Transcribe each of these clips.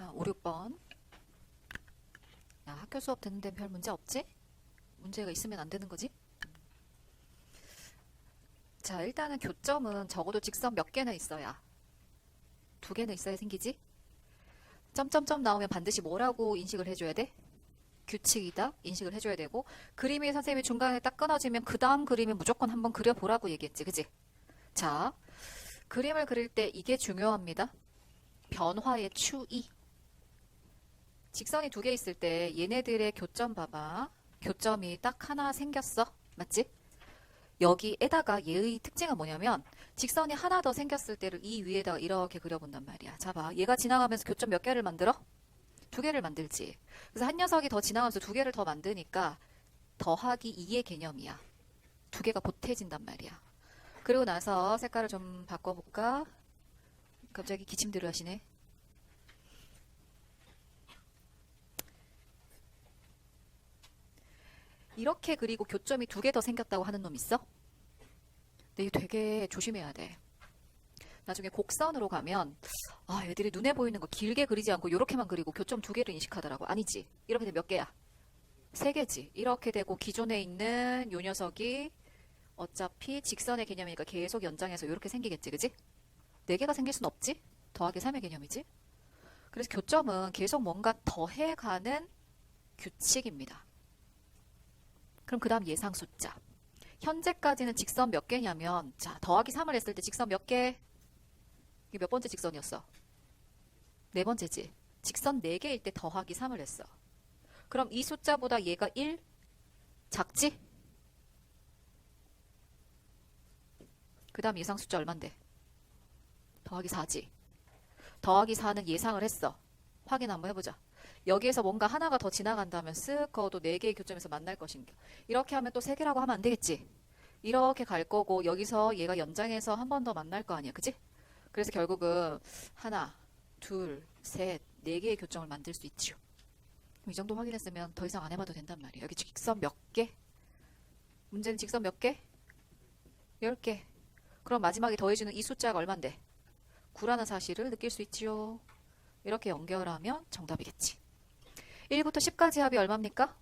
자, 5, 6번. 야, 학교 수업 듣는 데는 별 문제 없지? 문제가 있으면 안 되는 거지? 자, 일단은 교점은 적어도 직선 몇 개나 있어야? 2개는 있어야 생기지? 점점점 나오면 반드시 뭐라고 인식을 해줘야 돼? 규칙이다 인식을 해줘야 되고, 그림이 선생님이 중간에 딱 끊어지면 그 다음 그림을 무조건 한번 그려보라고 얘기했지, 그지? 자, 그림을 그릴 때 이게 중요합니다. 변화의 추이. 직선이 2개 있을 때 얘네들의 교점 봐봐. 교점이 딱 하나 생겼어. 맞지? 여기에다가 얘의 특징은 뭐냐면 직선이 하나 더 생겼을 때를 이 위에다가 이렇게 그려본단 말이야. 자, 봐. 얘가 지나가면서 교점 몇 개를 만들어? 2개를 만들지. 그래서 한 녀석이 더 지나가면서 2개를 더 만드니까 더하기 2의 개념이야. 2개가 보태진단 말이야. 그리고 나서 색깔을 좀 바꿔볼까? 갑자기 기침들을 하시네. 이렇게 그리고 교점이 2개 더 생겼다고 하는 놈 있어? 근데 이거 되게 조심해야 돼. 나중에 곡선으로 가면 애들이 눈에 보이는 거 길게 그리지 않고 이렇게만 그리고 교점 2개를 인식하더라고. 아니지. 이렇게 되면 몇 개야? 3개지. 이렇게 되고 기존에 있는 요 녀석이 어차피 직선의 개념이니까 계속 연장해서 이렇게 생기겠지. 그지? 4개가 생길 순 없지? 더하기 3의 개념이지? 그래서 교점은 계속 뭔가 더해가는 규칙입니다. 그럼 그 다음 예상 숫자. 현재까지는 직선 몇 개냐면, 자, 더하기 3을 했을 때 직선 몇 개? 이게 몇 번째 직선이었어? 4번째지. 직선 4개일 때 더하기 3을 했어. 그럼 이 숫자보다 얘가 1? 작지? 그 다음 예상 숫자 얼만데? 더하기 4지. 더하기 4는 예상을 했어. 확인 한번 해보자. 여기에서 뭔가 하나가 더 지나간다면 쓱 그어도 4개의 교점에서 만날 것인가. 이렇게 하면 또 3개라고 하면 안 되겠지. 이렇게 갈 거고 여기서 얘가 연장해서 한 번 더 만날 거 아니야. 그지? 그래서 결국은 하나, 둘, 셋, 4개의 교점을 만들 수 있죠. 이 정도 확인했으면 더 이상 안 해봐도 된단 말이에요. 여기 직선 몇 개? 문제는 직선 몇 개? 10개. 그럼 마지막에 더해주는 이 숫자가 얼만데? 9라는 사실을 느낄 수 있지요. 이렇게 연결하면 정답이겠지. 1부터 10까지 합이 얼마입니까?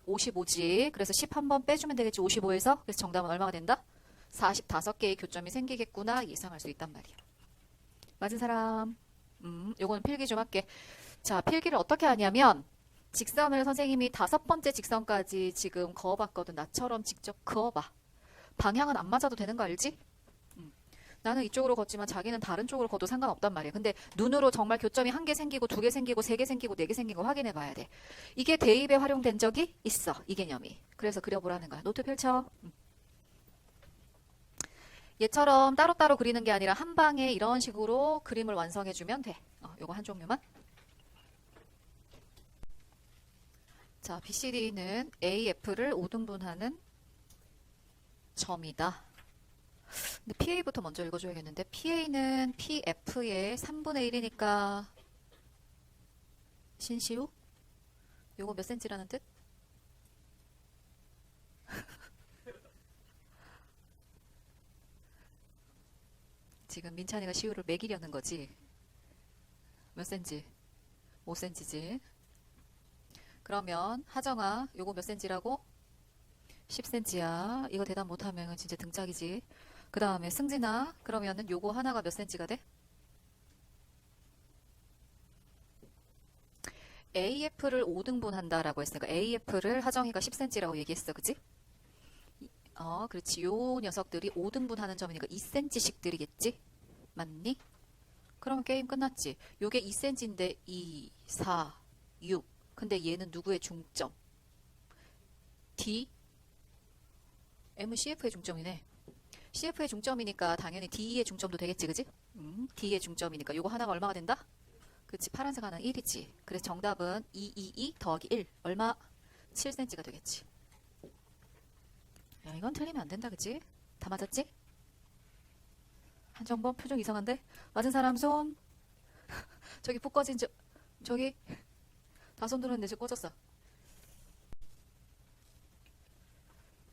55지. 그래서 10 한 번 빼주면 되겠지. 55에서. 그래서 정답은 얼마가 된다? 45개의 교점이 생기겠구나 예상할 수 있단 말이야. 맞은 사람? 요거는 필기 좀 할게. 자, 필기를 어떻게 하냐면 직선을 선생님이 5번째 직선까지 지금 그어봤거든. 나처럼 직접 그어봐. 방향은 안 맞아도 되는 거 알지? 나는 이쪽으로 걷지만 자기는 다른 쪽으로 걷도 상관없단 말이야. 근데 눈으로 정말 교점이 1개 생기고 2개 생기고 3개 생기고 4개 생기고 확인해 봐야 돼. 이게 대입에 활용된 적이 있어. 이 개념이. 그래서 그려보라는 거야. 노트 펼쳐. 얘처럼 따로따로 그리는 게 아니라 한 방에 이런 식으로 그림을 완성해주면 돼. 요거 한 종류만. 자, BCD는 AF를 5등분하는 점이다. 근데 PA부터 먼저 읽어줘야겠는데 PA는 PF의 3분의 1이니까 신시우? 요거 몇 센치라는 뜻? 지금 민찬이가 시우를 매기려는 거지. 몇 센치? 5cm지. 그러면 하정아 요거 몇 센치라고? 10cm야. 이거 대답 못하면 진짜 등짝이지. 그 다음에 승진아 그러면은 요거 하나가 몇 cm가 돼? AF를 5등분 한다라고 했으니까 AF를 하정이가 10cm라고 얘기했어. 그치? 그렇지. 요 녀석들이 5등분 하는 점이니까 2cm씩들이겠지? 맞니? 그러면 게임 끝났지. 요게 2cm인데 2, 4, 6. 근데 얘는 누구의 중점? D? M은 CF의 중점이네. CF의 중점이니까 당연히 D의 중점도 되겠지, 그지? D의 중점이니까 요거 하나가 얼마가 된다? 그치, 파란색 하나는 1이지. 그래서 정답은 222 더하기 1. 얼마? 7cm가 되겠지. 야, 이건 틀리면 안 된다, 그치? 다 맞았지? 한정범 표정 이상한데? 맞은 사람 손. 저기 푹 꺼진 저기 다 손 들었는데 지금 꺼졌어.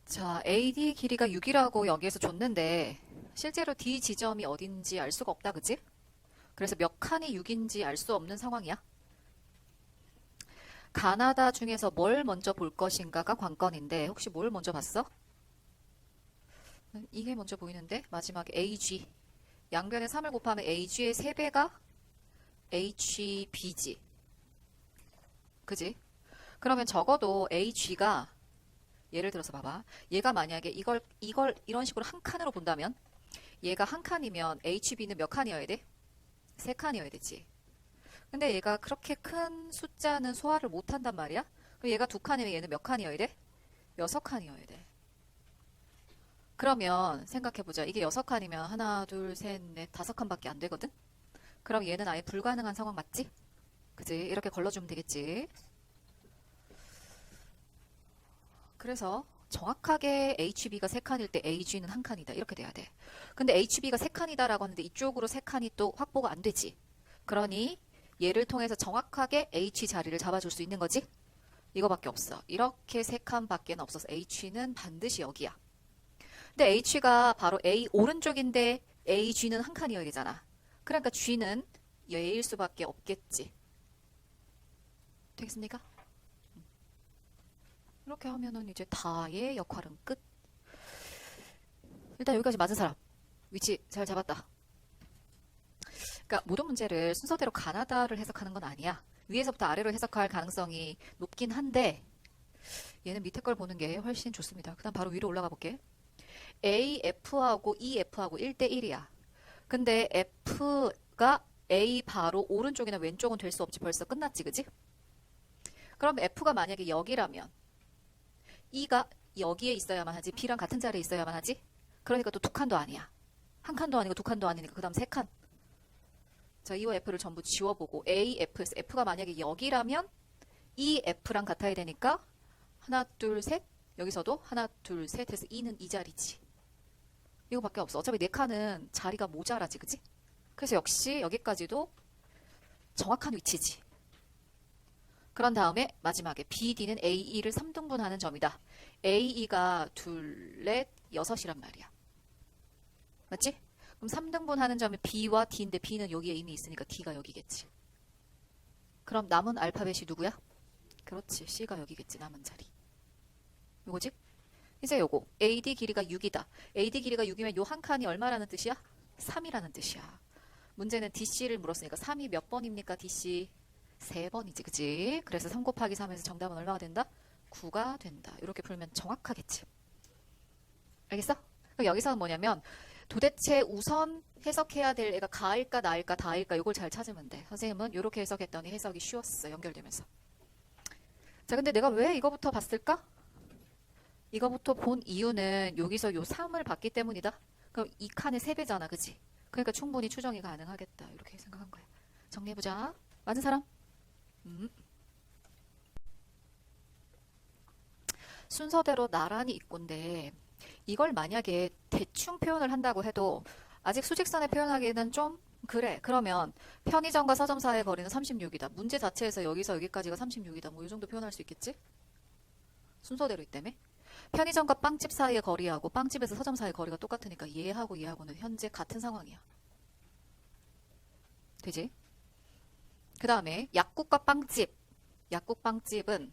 자, AD 길이가 6이라고 여기에서 줬는데 실제로 D 지점이 어딘지 알 수가 없다. 그치? 그래서 몇 칸이 6인지 알 수 없는 상황이야. 가나다 중에서 뭘 먼저 볼 것인가가 관건인데 혹시 뭘 먼저 봤어? 이게 먼저 보이는데 마지막에 AG 양변에 3을 곱하면 AG의 3배가 HB지. 그지? 그러면 적어도 AG가 예를 들어서 봐봐. 얘가 만약에 이걸 이런 식으로 한 칸으로 본다면 얘가 한 칸이면 HB는 몇 칸이어야 돼? 3칸이어야 되지. 근데 얘가 그렇게 큰 숫자는 소화를 못 한단 말이야? 그럼 얘가 2칸이면 얘는 몇 칸이어야 돼? 6칸이어야 돼. 그러면 생각해보자. 이게 6칸이면 하나, 둘, 셋, 넷, 5칸밖에 안 되거든? 그럼 얘는 아예 불가능한 상황 맞지? 그지? 이렇게 걸러주면 되겠지. 그래서 정확하게 HB가 3칸일 때 AG는 1칸이다. 이렇게 돼야 돼. 근데 HB가 3칸이다라고 하는데 이쪽으로 3칸이 또 확보가 안 되지. 그러니 얘를 통해서 정확하게 H 자리를 잡아줄 수 있는 거지? 이거밖에 없어. 이렇게 3칸밖에 없어서 H는 반드시 여기야. 근데 H가 바로 A 오른쪽인데 AG는 1칸이어야 되잖아. 그러니까 G는 얘일 수밖에 없겠지. 되겠습니까? 이렇게 하면은 이제 다의 역할은 끝. 일단 여기까지 맞은 사람. 위치 잘 잡았다. 그러니까 모든 문제를 순서대로 가나다를 해석하는 건 아니야. 위에서부터 아래로 해석할 가능성이 높긴 한데 얘는 밑에 걸 보는 게 훨씬 좋습니다. 그 다음 바로 위로 올라가 볼게. AF하고 EF하고 1대1이야. 근데 F가 A 바로 오른쪽이나 왼쪽은 될 수 없지. 벌써 끝났지, 그지? 그럼 F가 만약에 여기라면 E가 여기에 있어야만 하지. B랑 같은 자리에 있어야만 하지. 그러니까 또 2칸도 아니야. 1칸도 아니고 2칸도 아니니까 그 다음 3칸. 자, E와 F를 전부 지워보고 A, F에서 F가 만약에 여기라면 E, F랑 같아야 되니까 하나, 둘, 셋. 여기서도 하나, 둘, 셋 해서 E는 이 자리지. 이거밖에 없어. 어차피 4칸은 자리가 모자라지, 그지? 그래서 역시 여기까지도 정확한 위치지. 그런 다음에 마지막에 BD는 AE를 3등분하는 점이다. AE가 둘, 넷, 6이란 말이야. 맞지? 그럼 3등분하는 점이 B와 D인데 B는 여기에 이미 있으니까 D가 여기겠지. 그럼 남은 알파벳이 누구야? 그렇지. C가 여기겠지. 남은 자리. 요거지? 이제 요거. AD 길이가 6이다. AD 길이가 6이면 요 한 칸이 얼마라는 뜻이야? 3이라는 뜻이야. 문제는 DC를 물었으니까 3이 몇 번입니까? DC 3번이지. 그치? 그래서 3 곱하기 3에서 정답은 얼마가 된다? 9가 된다. 이렇게 풀면 정확하겠지. 알겠어? 그럼 여기서는 뭐냐면 도대체 우선 해석해야 될 애가 가일까 나일까 다일까 이걸 잘 찾으면 돼. 선생님은 이렇게 해석했더니 해석이 쉬웠어. 연결되면서. 자, 근데 내가 왜 이거부터 봤을까? 이거부터 본 이유는 여기서 요 3을 봤기 때문이다. 그럼 이 칸의 3배잖아. 그치? 그러니까 충분히 추정이 가능하겠다. 이렇게 생각한 거야. 정리해보자. 맞은 사람? 순서대로 나란히 있고인데 이걸 만약에 대충 표현을 한다고 해도 아직 수직선에 표현하기에는 좀 그래. 그러면 편의점과 서점 사이의 거리는 36이다. 문제 자체에서 여기서 여기까지가 36이다. 뭐 이 정도 표현할 수 있겠지? 순서대로 있다며? 편의점과 빵집 사이의 거리하고 빵집에서 서점 사이의 거리가 똑같으니까 얘하고 얘하고는 현재 같은 상황이야. 되지? 그 다음에 약국과 빵집. 약국 빵집은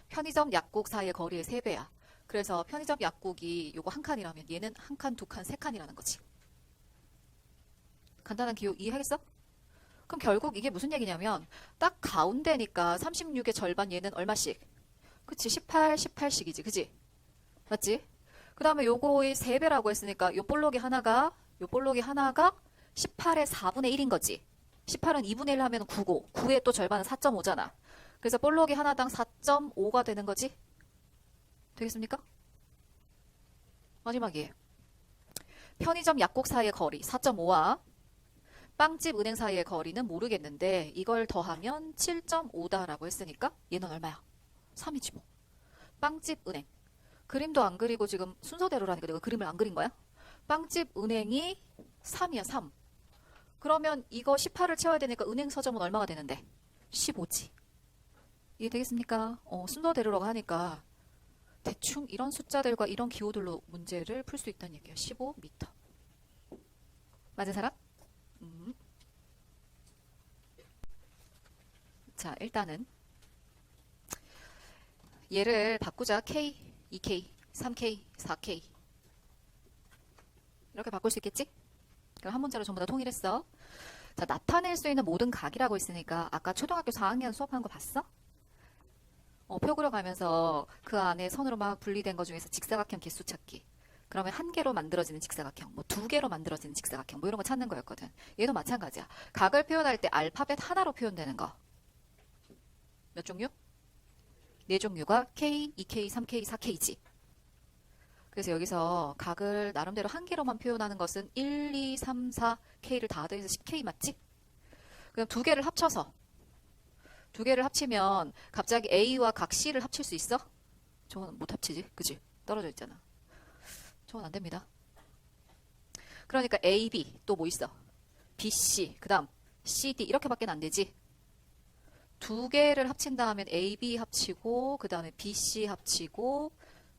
편의점 약국 사이의 거리의 3배야. 그래서 편의점 약국이 요거 한 칸이라면 얘는 한 칸, 2칸, 3칸이라는 거지. 간단한 기호 이해하겠어? 그럼 결국 이게 무슨 얘기냐면 딱 가운데니까 36의 절반 얘는 얼마씩? 그치? 18, 18씩이지. 그치? 맞지? 그 다음에 요거의 3배라고 했으니까 요 볼록이 하나가 18의 4분의 1인 거지. 18은 2분의 1 하면 9고 9의 또 절반은 4.5잖아. 그래서 볼록이 하나당 4.5가 되는 거지. 되겠습니까? 마지막이에요. 편의점 약국 사이의 거리 4.5와 빵집 은행 사이의 거리는 모르겠는데 이걸 더하면 7.5다라고 했으니까 얘는 얼마야? 3이지 뭐. 빵집 은행. 그림도 안 그리고 지금 순서대로라니까 내가 그림을 안 그린 거야? 빵집 은행이 3이야 3. 그러면 이거 18을 채워야 되니까 은행 서점은 얼마가 되는데? 15지. 이해되겠습니까? 순서대로라고 하니까 대충 이런 숫자들과 이런 기호들로 문제를 풀 수 있다는 얘기야. 15m. 맞은 사람? 자, 일단은 얘를 바꾸자. K, 2K, 3K, 4K. 이렇게 바꿀 수 있겠지? 그럼 한 문자로 전부 다 통일했어. 자, 나타낼 수 있는 모든 각이라고 했으니까 아까 초등학교 4학년 수업하는 거 봤어? 표 그려가면서 그 안에 선으로 막 분리된 것 중에서 직사각형 개수 찾기. 그러면 한 개로 만들어지는 직사각형, 뭐 두 개로 만들어지는 직사각형, 뭐 이런 거 찾는 거였거든. 얘도 마찬가지야. 각을 표현할 때 알파벳 하나로 표현되는 거. 몇 종류? 네 종류가 K, 2K, 3K, 4K지. 그래서 여기서 각을 나름대로 한 개로만 표현하는 것은 1, 2, 3, 4K를 다 더해서 10K 맞지? 그럼 두 개를 합치면 갑자기 A와 각 C를 합칠 수 있어? 저건 못 합치지, 그지? 떨어져 있잖아. 저건 안 됩니다. 그러니까 A, B 또 뭐 있어? B, C 그 다음 C, D 이렇게밖에 안 되지. 두 개를 합친다 하면 A, B 합치고 그 다음에 B, C 합치고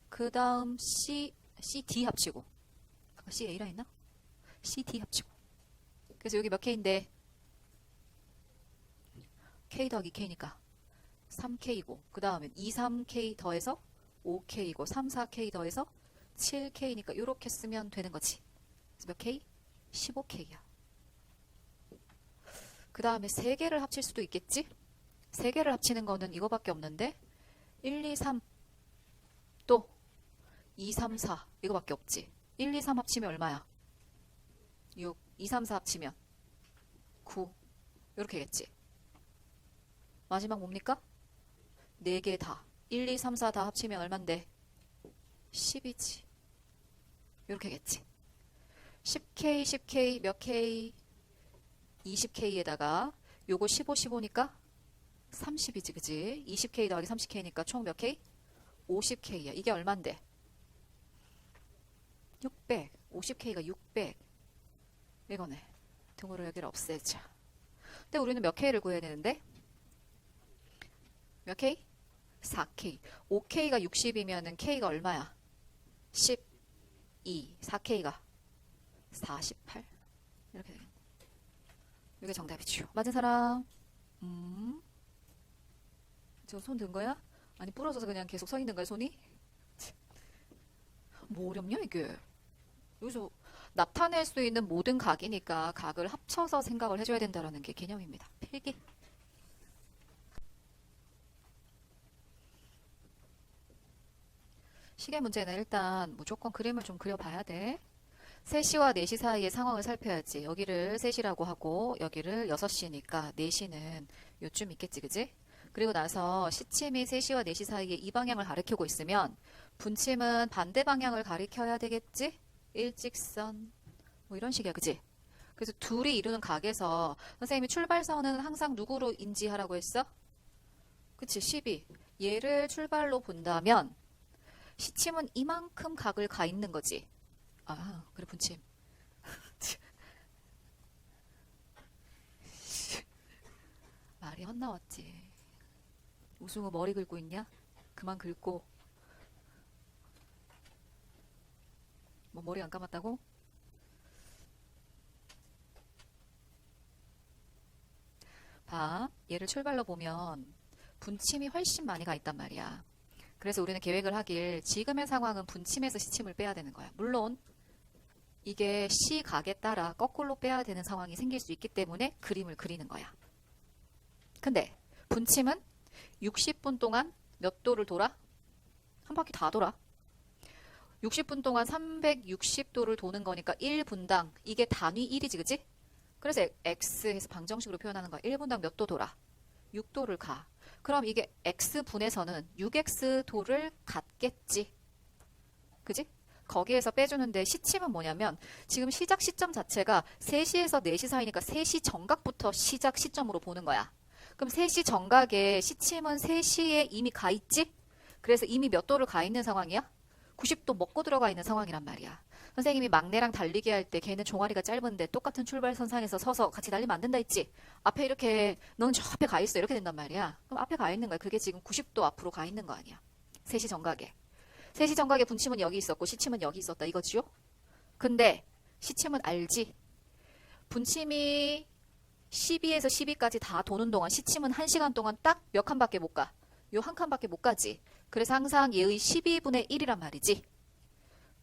그 다음 C, D 합치고 아까 C, A라 했나? C, D 합치고 그래서 여기 몇 K인데 K 더하기 K니까 3K고 그 다음에 2, 3K 더해서 5K고 3, 4K 더해서 7K니까 이렇게 쓰면 되는 거지. 그래서 몇 K? 15K야. 그 다음에 3개를 합칠 수도 있겠지? 3개를 합치는 거는 이거밖에 없는데 1, 2, 3 또 2, 3, 4 이거밖에 없지. 1, 2, 3 합치면 얼마야? 6, 2, 3, 4 합치면 9 이렇게겠지. 마지막 뭡니까? 4개 다 1, 2, 3, 4 다 합치면 얼만데? 10이지. 이렇게겠지. 10K, 10K 몇 K? 20K에다가 요거 15, 15니까 30이지, 그지? 20K 더하기 30K니까 총 몇 K? 50K야. 이게 얼만데? 600. 50K가 600. 이거네. 등호를 여기를 없애자. 근데 우리는 몇 K를 구해야 되는데? 몇 K? 4K. 5K가 60이면은 K가 얼마야? 12. 4K가 48. 이렇게 되겠네. 이게 정답이죠. 맞은 사람? 저 손 든 거야? 아니 부러져서 그냥 계속 서 있는 거야 손이? 뭐 어렵냐 이게? 여기서 나타낼 수 있는 모든 각이니까 각을 합쳐서 생각을 해줘야 된다는 게 개념입니다. 필기. 시계 문제는 일단 무조건 그림을 좀 그려봐야 돼. 3시와 4시 사이의 상황을 살펴야지. 여기를 3시라고 하고 여기를 6시니까 4시는 요쯤 있겠지, 그지? 그리고 나서 시침이 3시와 4시 사이에 이 방향을 가리키고 있으면 분침은 반대 방향을 가리켜야 되겠지? 일직선 뭐 이런 식이야, 그지? 그래서 둘이 이루는 각에서 선생님이 출발선은 항상 누구로 인지하라고 했어? 그치, 12. 얘를 출발로 본다면 시침은 이만큼 각을 가 있는 거지. 아, 그래, 분침. 말이 헛나왔지. 우승우 머리 긁고 있냐? 그만 긁고. 뭐 머리 안 감았다고? 봐, 얘를 출발로 보면 분침이 훨씬 많이 가 있단 말이야. 그래서 우리는 계획을 하길 지금의 상황은 분침에서 시침을 빼야 되는 거야. 물론 이게 시각에 따라 거꾸로 빼야 되는 상황이 생길 수 있기 때문에 그림을 그리는 거야. 근데 분침은 60분 동안 몇 도를 돌아? 한 바퀴 다 돌아. 60분 동안 360도를 도는 거니까 1분당 이게 단위 1이지, 그치? 그래서 X해서 방정식으로 표현하는 거야. 1분당 몇 도 돌아? 6도를 가. 그럼 이게 X분에서는 6X도를 갖겠지. 그지? 거기에서 빼주는데 시침은 뭐냐면 지금 시작 시점 자체가 3시에서 4시 사이니까 3시 정각부터 시작 시점으로 보는 거야. 그럼 3시 정각에 시침은 3시에 이미 가 있지? 그래서 이미 몇 도를 가 있는 상황이야? 90도 먹고 들어가 있는 상황이란 말이야. 선생님이 막내랑 달리기 할 때 걔는 종아리가 짧은데 똑같은 출발선상에서 서서 같이 달리면 안 된다 했지? 앞에 이렇게 너는 저 앞에 가 있어 이렇게 된단 말이야. 그럼 앞에 가 있는 거야. 그게 지금 90도 앞으로 가 있는 거 아니야. 3시 정각에. 3시 정각에 분침은 여기 있었고 시침은 여기 있었다 이거지요? 근데 시침은 알지? 분침이 12에서 12까지 다 도는 동안 시침은 1시간 동안 딱 몇 칸밖에 못 가. 요 한 칸밖에 못 가지. 그래서 항상 얘의 12분의 1이란 말이지.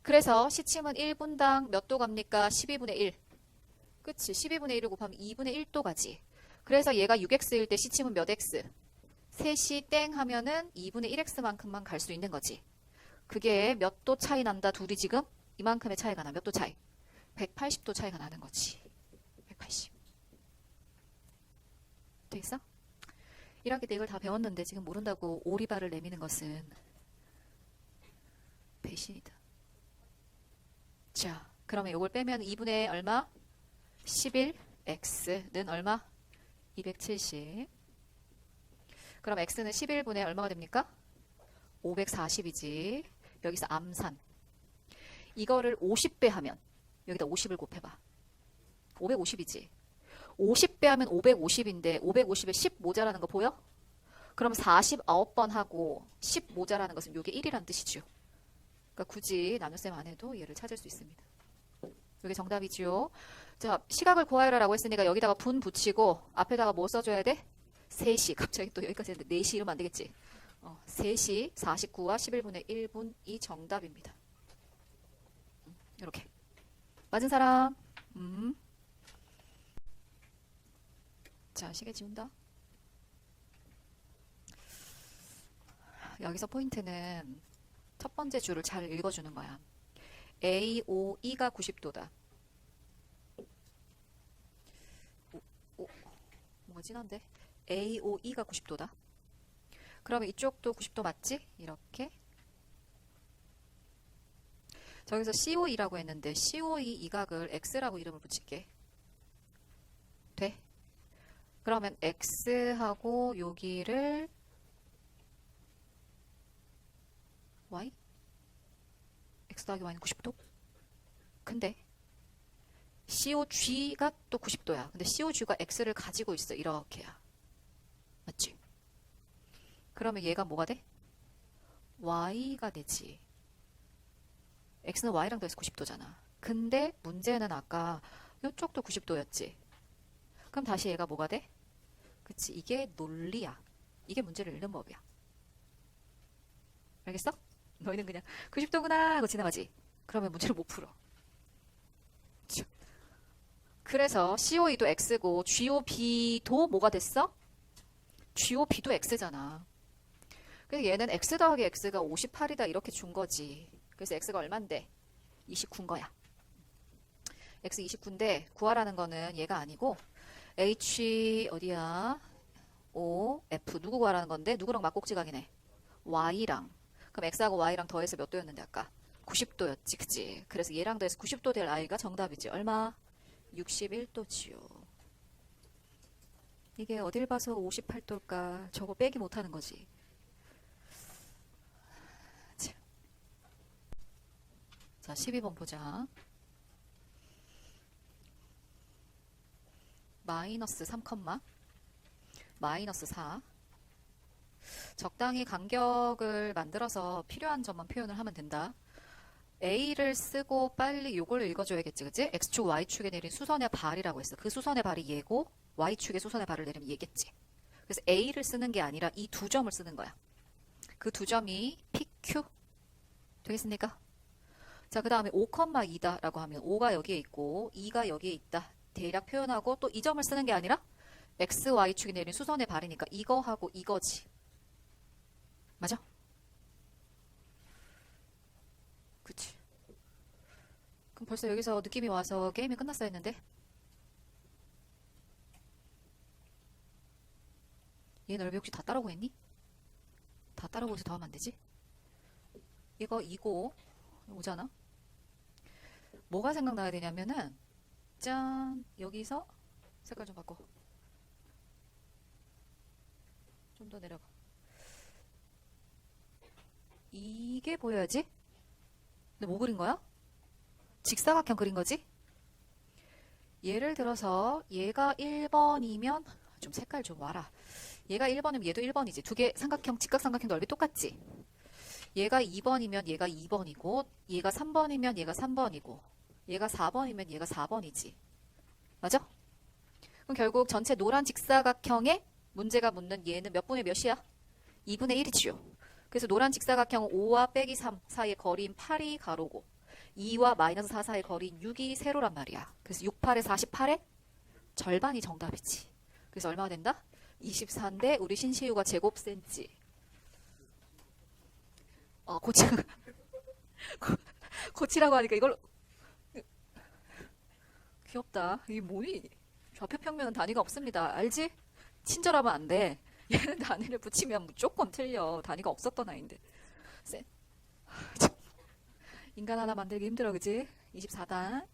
그래서 시침은 1분당 몇 도 갑니까? 12분의 1. 그치? 12분의 1을 곱하면 2분의 1도 가지. 그래서 얘가 6x일 때 시침은 몇 x? 셋이 땡 하면은 2분의 1x만큼만 갈 수 있는 거지. 그게 몇 도 차이 난다? 둘이 지금 이만큼의 차이가 나. 몇 도 차이? 180도 차이가 나는 거지. 180. 되겠어? 1학기 때 이걸 다 배웠는데 지금 모른다고 오리발을 내미는 것은 배신이다. 자, 그러면 이걸 빼면 2분의 얼마? 11x는 얼마? 270. 그럼 x는 11분의 얼마가 됩니까? 540이지. 여기서 암산. 이거를 50배 하면 여기다 50을 곱해봐. 550이지. 50배 하면 550인데 550에 10 모자라는 거 보여? 그럼 49번 하고 10 모자라는 것은 이게 1이란 뜻이죠. 그러니까 굳이 나눗셈 안 해도 얘를 찾을 수 있습니다. 이게 정답이지요. 자, 시각을 구하여라라고 했으니까 여기다가 분 붙이고 앞에다가 뭐 써줘야 돼? 3시. 갑자기 또 여기까지 했는데 4시 이러면 안 되겠지. 3시 49와 11분의 1분이 정답입니다. 이렇게. 맞은 사람? 자, 시계 지운다. 여기서 포인트는 첫 번째 줄을 잘 읽어주는 거야. AOE가 90도다. 뭔가 진한데? AOE가 90도다. 그러면 이쪽도 90도 맞지? 이렇게. 저기서 COE라고 했는데 COE 이 각을 X라고 이름을 붙일게. 돼? 그러면 X하고 여기를 Y? X 더하기 Y는 90도? 근데 COG가 또 90도야. 근데 COG가 X를 가지고 있어. 이렇게야. 맞지? 그러면 얘가 뭐가 돼? Y가 되지. X는 Y랑 더해서 90도잖아. 근데 문제는 아까 이쪽도 90도였지. 그럼 다시 얘가 뭐가 돼? 그치? 이게 논리야. 이게 문제를 읽는 법이야. 알겠어? 너희는 그냥 90도구나 하고 지나가지. 그러면 문제를 못 풀어. 그래서 COE도 X고 GOB도 뭐가 됐어? GOB도 X잖아. 그래서 얘는 X 더하기 X가 58이다 이렇게 준 거지. 그래서 X가 얼만데? 29인 거야. X 29인데 구하라는 거는 얘가 아니고 H 어디야? O, F 누구 구하라는 건데? 누구랑 막꼭지각이네? Y랑. 그럼 X하고 Y랑 더해서 몇 도였는데 아까? 90도였지. 그치? 그래서 얘랑 더해서 90도 될 I가 정답이지. 얼마? 61도지요. 이게 어딜 봐서 58도일까? 저거 빼기 못하는 거지. 자, 12번 보자. 마이너스 3, 마이너스 4. 적당히 간격을 만들어서 필요한 점만 표현을 하면 된다. A를 쓰고 빨리 요걸 읽어줘야겠지, 그치? X축, Y축에 내린 수선의 발이라고 했어. 그 수선의 발이 얘고 Y축에 수선의 발을 내리면 얘겠지. 그래서 A를 쓰는 게 아니라 이 두 점을 쓰는 거야. 그 두 점이 PQ 되겠습니까? 자, 그 다음에 5,2다 라고 하면 5가 여기에 있고 2가 여기에 있다. 대략 표현하고 또 이 점을 쓰는 게 아니라 X, Y축이 내린 수선의 발이니까 이거하고 이거지. 맞아? 그치. 그럼 벌써 여기서 느낌이 와서 게임이 끝났어야 했는데 얘 넓이 혹시 다 따라오고 했니? 다 따라오고 해서 더하면 안 되지? 이거 이고 오잖아? 뭐가 생각나야 되냐면은 짠 여기서 색깔 좀 바꿔 좀 더 내려가 이게 보여야지 근데 뭐 그린 거야? 직사각형 그린 거지? 예를 들어서 얘가 1번이면 좀 색깔 좀 와라 얘가 1번이면 얘도 1번이지 두 개 삼각형 직각삼각형 넓이 똑같지 얘가 2번이면 얘가 2번이고 얘가 3번이면 얘가 3번이고 얘가 4번이면 얘가 4번이지. 맞아? 그럼 결국 전체 노란 직사각형에 문제가 묻는 얘는 몇 분의 몇이야? 2분의 1이지요. 그래서 노란 직사각형 5와 빼기 3 사이의 거리인 8이 가로고 2와 마이너스 4 사이의 거리인 6이 세로란 말이야. 그래서 6, 8에 48의 절반이 정답이지. 그래서 얼마가 된다? 24인데 우리 신시우가 제곱센치. 고치, 고치라고 하니까 이걸 귀엽다. 이게 뭐니? 좌표평면은 단위가 없습니다. 알지? 친절하면 안 돼. 얘는 단위를 붙이면 무조건 틀려. 단위가 없었던 아이인데. 인간 하나 만들기 힘들어, 그지? 24단.